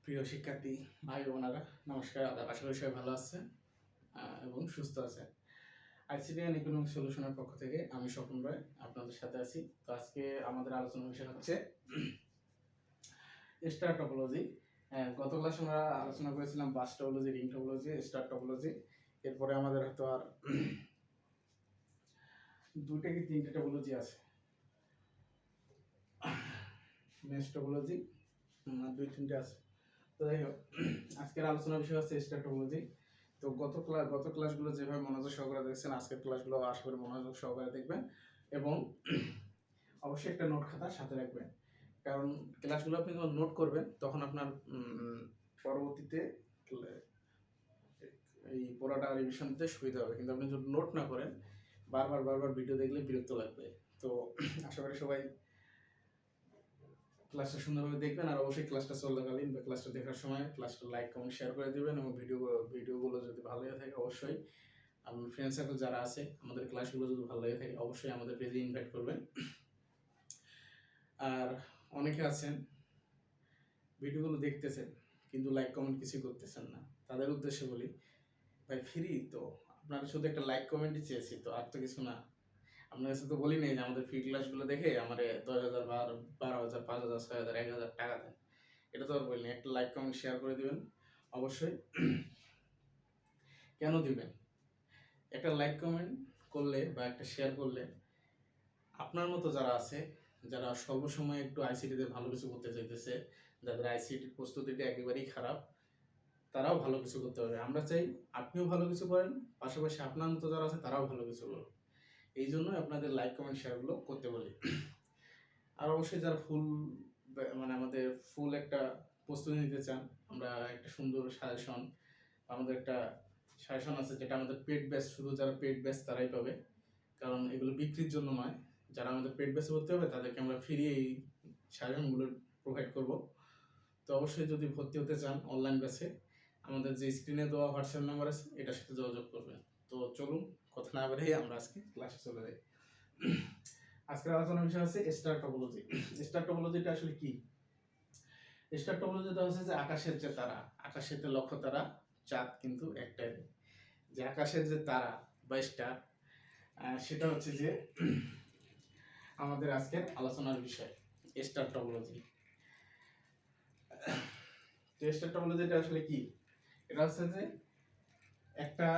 প্রিয় শিক্ষার্থী ভাই বোনেরা, নমস্কার। আশা করি সবাই ভালো আছেন এবং সুস্থ আছেন। আইসিটি অ্যান্ড ইকোনমিক সলিউশনের পক্ষ থেকে আমি স্বপন রায় আপনাদের সাথে আছি। তো আজকে আমাদের আলোচনার বিষয় হচ্ছে স্টার টপোলজি। গত ক্লাসে আমরা আলোচনা করেছিলাম bus topology, ring topology, star topology. এরপরে আমাদের হয়তো আর দুইটা কি তিনটে টপোলজি আছে, মেশ টপোলজি দুই তিনটে আছে। তো যাই হোক, আজকের আলোচনার বিষয় হচ্ছে স্টার টপোলজি। তো গত ক্লাসগুলো যেভাবে মনোযোগ সহকারে দেখছেন, আজকের ক্লাসগুলো আশা করি মনোযোগ সহকারে দেখবেন এবং অবশ্যই একটা নোট খাতা সাথে রাখবেন। কারণ ক্লাসগুলো আপনি যখন নোট করবেন তখন আপনার পরবর্তীতে এই পড়াটা রিভিশন দিতে সুবিধা হবে। কিন্তু আপনি যদি নোট না করেন, বারবার ভিডিও দেখলে বিরক্ত লাগবে। তো আশা করি সবাই ক্লাসটা সুন্দরভাবে দেখবেন। আর অবশ্যই ক্লাসটা চলাকালীন বা ক্লাসটা দেখার সময় ক্লাসটা লাইক কমেন্ট শেয়ার করে দিবেন এবং ভিডিওগুলো যদি ভালো লেগে থাকে অবশ্যই আপনার ফ্রেন্ড সার্কেল যারা আছে, আমাদের ক্লাসগুলো যদি ভালো লেগে থাকে অবশ্যই আমাদের পেজে ইনভাইট করবেন। আর অনেকে আছেন ভিডিওগুলো দেখতেছেন কিন্তু লাইক কমেন্ট কিছুই করতেছেন না, তাদের উদ্দেশ্যে বলি, ভাই ফ্রি তো, আপনারা শুধু একটা লাইক কমেন্টই চেয়েছি, তো আর তো কিছু না। আপনার কাছে তো বলি নেই যে আমাদের ফ্রি ক্লাসগুলো দেখে আমার 10,000, 12,000, 5,000, 6,000, 1,000 টাকা দেন, এটা তো আর বলিনি। একটা লাইক কমেন্ট শেয়ার করে দিবেন অবশ্যই। কেন দিবেন? একটা লাইক কমেন্ট করলে বা একটা শেয়ার করলে আপনার মতো যারা আছে, যারা সর্বসময় একটু আইসিটিতে ভালো কিছু করতে চাইতেছে, যাদের আইসিটির প্রস্তুতিটা একেবারেই খারাপ, তারাও ভালো কিছু করতে পারবে। আমরা চাই আপনিও ভালো কিছু করেন, পাশাপাশি আপনার মতো যারা আছে তারাও ভালো কিছু করুন। এই জন্যই আপনাদের লাইক কমেন্ট শেয়ারগুলো করতে বলি। আর অবশ্যই যারা মানে আমাদের ফুল একটা প্রস্তুতি নিতে চান, আমরা একটা সুন্দর সাজেশন, আমাদের একটা সাজেশন আছে যেটা আমাদের পেড ব্যাচ, শুধু যারা পেড ব্যাচ তারাই পাবে, কারণ এগুলো বিক্রির জন্য নয়। যারা আমাদের পেড ব্যাচে ভর্তি হবে তাদেরকে আমরা ফ্রি এই সাজেশনগুলো প্রোভাইড করব। তো অবশ্যই যদি ভর্তি হতে চান অনলাইন ব্যাচে, আমাদের যে স্ক্রিনে দেওয়া হোয়াটসঅ্যাপ নাম্বার আছে এটার সাথে যোগাযোগ করবেন। তো চলুন কথা না বেরিয়ে আমরা আজকে ক্লাসে চলে যাই। আজকের আলোচনার বিষয় হচ্ছে স্টার টপোলজি। স্টার টপোলজিটা আসলে কি? স্টার টপোলজিটা হচ্ছে যে আকাশের যে তারা, আকাশের যে লক্ষ্য তারা, চাঁদ কিন্তু একটাই, যে আকাশের যে তারা বা স্টার, সেটা হচ্ছে যে আমাদের আজকের আলোচনার বিষয় স্টার টপোলজি। তো স্টার টপোলজিটা আসলে কি? এটা হচ্ছে যে একটা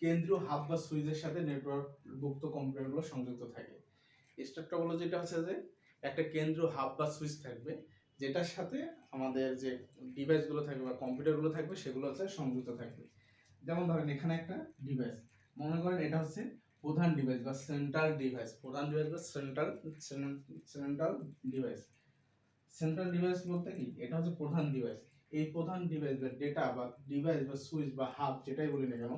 কেন্দ্রীয় হাব বা সুইচের সাথে নেটওয়ার্ক ভুক্ত কম্পিউটারগুলো সংযুক্ত থাকে। স্টার টপোলজিটা হচ্ছে যে একটা কেন্দ্রীয় হাব বা সুইচ থাকবে, যেটার সাথে আমাদের যে ডিভাইসগুলো থাকবে বা কম্পিউটারগুলো থাকবে সেগুলো হচ্ছে সংযুক্ত থাকবে। যেমন ধরেন এখানে একটা ডিভাইস, মনে করেন এটা হচ্ছে প্রধান ডিভাইস বা সেন্ট্রাল ডিভাইস, প্রধান ডিভাইস বা সেন্ট্রাল ডিভাইস। সেন্ট্রাল ডিভাইস বলতে কি, এটা হচ্ছে প্রধান ডিভাইস। এই প্রধান ডিভাইস বা ডেটা বা ডিভাইস বা সুইচ বা হাব যেটাই বলি না কেন,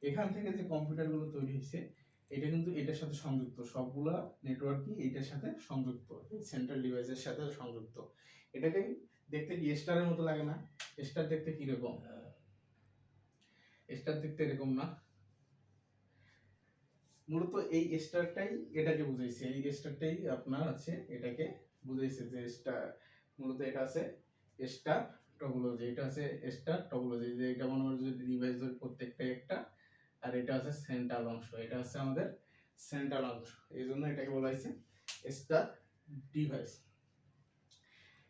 এখান থেকে যে কম্পিউটারগুলো তৈরি হয়েছে এটা কিন্তু এটার সাথে সংযুক্ত, সবগুলা নেটওয়ার্কই এটার সাথে সংযুক্ত, এই সেন্ট্রাল ডিভাইসের সাথে সংযুক্ত। এটাকে দেখতে কি স্টারের মতো লাগে না? স্টার দেখতে কি রকম? স্টার দেখতে এরকম না? মূলত এই স্টারটাই এটাকে বুঝাইছে, এই স্টারটাই আপনার আছে এটাকে বুঝাইছে যে স্টার, মূলত এটা আছে স্টার টপোলজি। এটা আছে স্টার টপোলজি, যে এটা মনে হয় যে ডিভাইসের প্রত্যেকটা একটা, আর এটা আছে সেন্ট্রাল অংশ, এটা হচ্ছে আমাদের সেন্ট্রাল অংশ, এই জন্য এটাকে বলা হয়েছে স্টার ডিভাইস।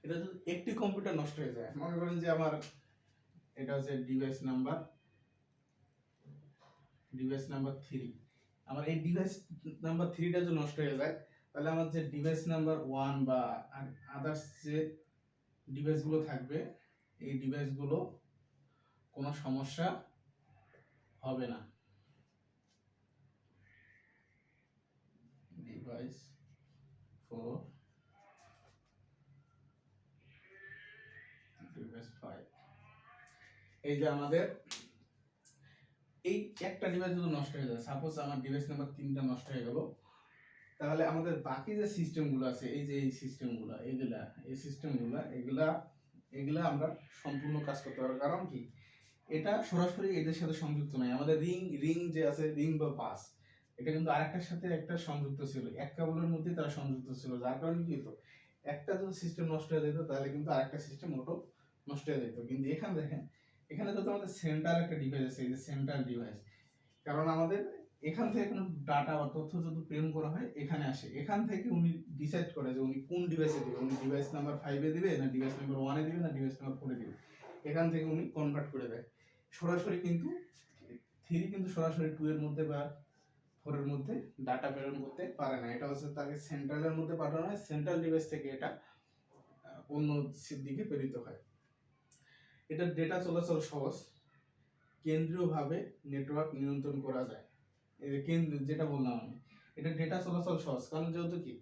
এটা যদি একটি কম্পিউটার নষ্ট হয়ে যায়, মনে করেন যে আমার এটা হচ্ছে ডিভাইস নাম্বার 3, আমার এই ডিভাইস নাম্বার 3টা যদি নষ্ট হয়ে যায়, তাহলে আমার যে ডিভাইস নাম্বার 1 বা আদার্স যে ডিভাইসগুলো থাকবে, এই ডিভাইসগুলো কোনো সমস্যা হবে না। ডিভাইস 4, ডিভাইস 5, এই যে আমাদের এই একটা ডিভাইস যদি নষ্ট হয়ে যায়, সাপোজ আমার ডিভাইস নাম্বার 3টা নষ্ট হয়ে গেল, তাহলে আমাদের বাকি যে সিস্টেমগুলো আছে, এই যে এই সিস্টেমগুলো, এই সিস্টেমগুলো এগুলা আমরা সম্পূর্ণ কাজ করতে পারবো। কারণ কি, এটা সরাসরি এদের সাথে সংযুক্ত নয়। আমাদের রিং যে আছে, রিং বা বাস, এটা কিন্তু আরেকটার সাথে একটা সংযুক্ত ছিল, এক কেবলের মধ্যে তারা সংযুক্ত ছিল, যার কারণে কি হতো, একটা যদি সিস্টেম নষ্ট হয়ে যেত তাহলে কিন্তু আরেকটা সিস্টেম অটো নষ্ট হয়ে যেত। কিন্তু এখানে দেখেন, এখানে তো আমাদের সেন্ট্রাল একটা ডিভাইস আছে, এই যে সেন্ট্রাল ডিভাইস, কারণ আমাদের এখান থেকে কোনো ডাটা বা তথ্য যদি প্রেরণ করা হয় এখানে আসে, এখান থেকে উনি ডিসাইড করে যে উনি কোন ডিভাইসে দিবে, উনি ডিভাইস নাম্বার 5 এ দিবে না ডিভাইস নাম্বার 1 এ দিবে না ডিভাইস নাম্বার 4 এ দিবে, এখান থেকে উনি কনভার্ট করে দেয়। সরাসরি কিন্তু 3 কিন্তু সরাসরি 2 এর মধ্যে বা 4 এর মধ্যে ডাটা প্রেরণ করতে পারে না। এটা হচ্ছে তাকে সেন্ট্রালের মধ্যে পাঠানো হয়, সেন্ট্রাল ডিভাইস থেকে এটা অন্য দিকে প্রেরিত হয়। এটা ডেটা চলাচল সহজ, কেন্দ্রীয়ভাবে নেটওয়ার্ক নিয়ন্ত্রণ করা যায়। কেন্দ্র যেটা বললাম আমি, এটা ডেটা চলাচল সহজ, কারণ যেহেতু কি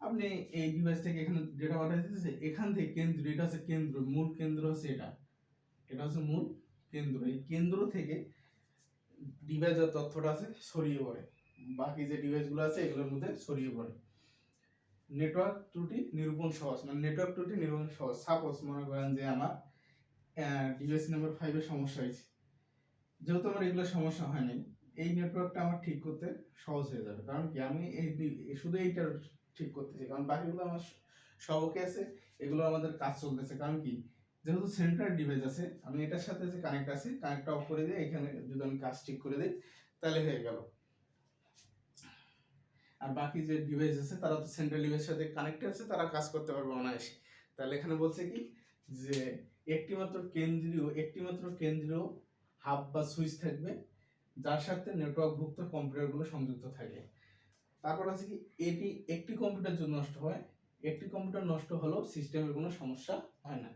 আপনি এই ডিভাইস থেকে এখানে ডেটা পাঠাইতেছে, এখান থেকে কেন্দ্র, এটা হচ্ছে কেন্দ্র, মূল কেন্দ্র হচ্ছে এটা, এটা হচ্ছে মূল কেন্দ্র। এই কেন্দ্র থেকে ডিভাইসের তথ্যটা আছে ছড়িয়ে পড়ে, বাকি যে ডিভাইসগুলো আছে এগুলোর মধ্যে ছড়িয়ে পড়ে। নেটওয়ার্ক ত্রুটি নিরূপণ সহজ, মানে নেটওয়ার্ক ত্রুটি নিরূপণ সহজ। সাপোজ মনে করেন যে আমার ডিভাইস নাম্বার 5 এর সমস্যা হয়েছে, যেহেতু আমার এগুলো সমস্যা হয় নাই, এই নেটওয়ার্কটা আমার ঠিক করতে সহজ হয়ে যাবে। কারণ কি আমি শুধু এইটা ঠিক করতেছি, কারণ বাকিগুলো আমার সব ওকে আছে, এগুলো আমাদের কাজ চলতেছে। কারণ কি যেহেতু সেন্ট্রাল ডিভাইস আছে, আমি এটার সাথে যে কানেক্ট আছে কানেক্টটা অফ করে দিয়ে এখানে যদি আমি কাজ ঠিক করে দিই তাহলে হয়ে গেল। আর বাকি যে ডিভাইস আছে তারা তো সেন্ট্রাল ডিভাইসের সাথে কানেক্ট আছে, তারা কাজ করতে পারবে অনায়াসে। তাহলে এখানে বলছে কি যে একটিমাত্র কেন্দ্রীয় হাব বা সুইচ থাকবে যার সাথে নেটওয়ার্কভুক্ত কম্পিউটারগুলো সংযুক্ত থাকে। তারপর আছে কি এটি একটি কম্পিউটার যদি নষ্ট হয়, একটি কম্পিউটার নষ্ট হলেও সিস্টেমের কোনো সমস্যা হয় না,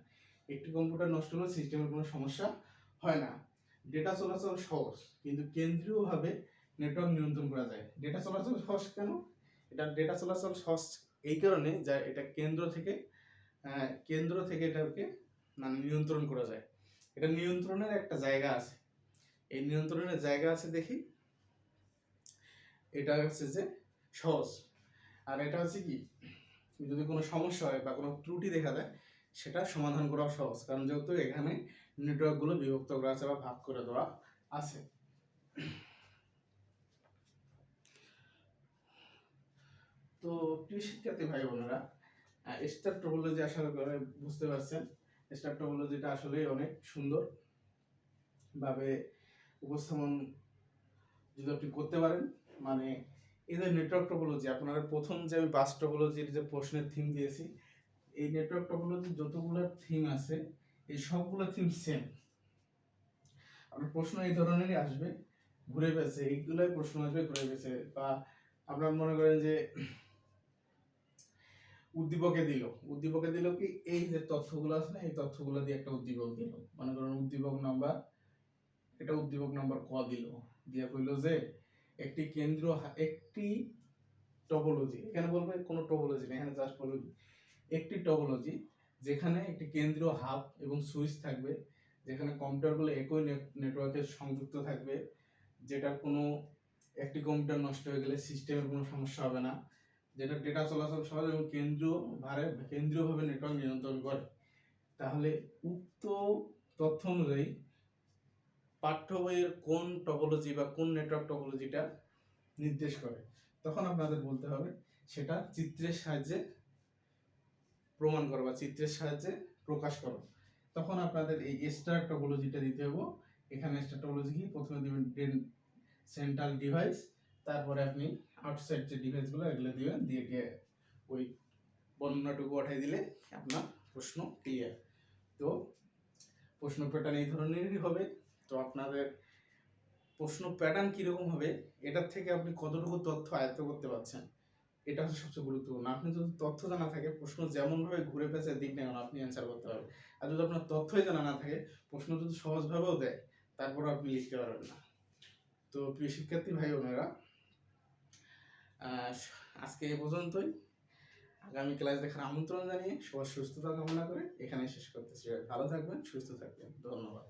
একটি কম্পিউটার নষ্ট হলেও সিস্টেমের কোনো সমস্যা হয় না। ডেটা চলাচল সহজ, কিন্তু কেন্দ্রীয়ভাবে নেটওয়ার্ক নিয়ন্ত্রণ করা যায়। ডেটা চলাচল সহজ কেন? এটা ডেটা চলাচল সহজ এই কারণে যে এটা কেন্দ্র থেকে এটাকে মানে নিয়ন্ত্রণ করা যায়। এটা নিয়ন্ত্রণের একটা জায়গা আছে, এই নিয়ন্ত্রণের জায়গা আছে দেখি, এটা হচ্ছে যে সহজ। আর এটা হচ্ছে কি যদি কোনো সমস্যা হয় বা কোনো ত্রুটি দেখা দেয় সেটা সমাধান করাও সহজ, কারণ যেহেতু এখানে নেটওয়ার্কগুলো বিভক্ত করা আছে বা ভাগ করে দেওয়া আছে। তো প্রিয় শিক্ষার্থী ভাই বোনেরা, স্টার টপোলজি আশা করে বুঝতে পারছেন। স্টার টপোলজিটা আসলে অনেক সুন্দর ভাবে উপস্থাপন যদি আপনি করতে পারেন, মানে এই যে নেটওয়ার্ক টপোলজি, আপনারা প্রথম যে আমি বাস টপোলজির যে প্রশ্নের থিম দিয়েছি, এই নেটওয়ার্ক টপোলজির যতগুলো থিম আছে এই সবগুলো থিম সেম। আপনার প্রশ্ন এই ধরনেরই আসবে, ঘুরে পেঁচে এইগুলোই প্রশ্ন আসবে ঘুরে পেঁচে। বা আপনার মনে করেন যে উদ্দীপকে দিল কি এই যে তথ্যগুলো আছে না, এই তথ্যগুলো দিয়ে একটা উদ্দীপক দিল, মনে করেন উদ্দীপক নাম্বার ক দিল, দিয়ে কইল যে একটি টপোলজি, এখানে বলবে কোনো টপোলজি না, এখানে জাস্ট বলবে একটি টপোলজি যেখানে একটি কেন্দ্রীয় হাব এবং সুইচ থাকবে, যেখানে কম্পিউটারগুলো একই নেটওয়ার্কে সংযুক্ত থাকবে, যেটা কোনো একটি কম্পিউটার নষ্ট হয়ে গেলে সিস্টেমের কোনো সমস্যা হবে না, যেটা ডেটা চলাচল সহজ এবং কেন্দ্রীয়ভাবে নেটওয়ার্ক নিয়ন্ত্রণ করে। তাহলে উক্ত তথ্য অনুযায়ী পাঠ্য বইয়ের কোন টপোলজি বা কোন নেটওয়ার্ক টপোলজিটা নির্দেশ করে, তখন আপনাদের বলতে হবে সেটা চিত্রের সাহায্যে প্রমাণ করো বা চিত্রের সাহায্যে প্রকাশ করো। তখন আপনাদের এই স্টার টপোলজিটা দিতে হবে। এখানে স্টার টপোলজি কি প্রথমে দিবেন সেন্ট্রাল ডিভাইস, তারপরে আপনি আউটসাইড যে ডিভাইসগুলো এগুলো দিবেন, দিয়ে গিয়ে ওই বর্ণনাটুকু পাঠিয়ে দিলে আপনার প্রশ্ন ক্লিয়ার। তো প্রশ্ন প্যাটার্ন এই ধরনেরই হবে। তো আপনাদের প্রশ্ন প্যাটার্ন কীরকম হবে এটার থেকে আপনি কতটুকু তথ্য আয়ত্ত করতে পারছেন এটা হচ্ছে সবচেয়ে গুরুত্বপূর্ণ। আপনি যদি তথ্য জানা থাকে প্রশ্ন যেমনভাবে ঘুরে পেঁচে দিক না কেন আপনি অ্যান্সার করতে পারবেন। আর যদি আপনার তথ্যই জানা না থাকে, প্রশ্ন যদি সহজভাবেও দেয় তারপর আপনি লিখতে পারবেন না। তো প্রিয় শিক্ষার্থী ভাই বোনেরা, আজকে এই পর্যন্তই। আগামী ক্লাস দেখার আমন্ত্রণ জানিয়ে সবার সুস্থতা কামনা করে এখানে শেষ করতেছি। ভালো থাকবেন, সুস্থ থাকবেন, ধন্যবাদ।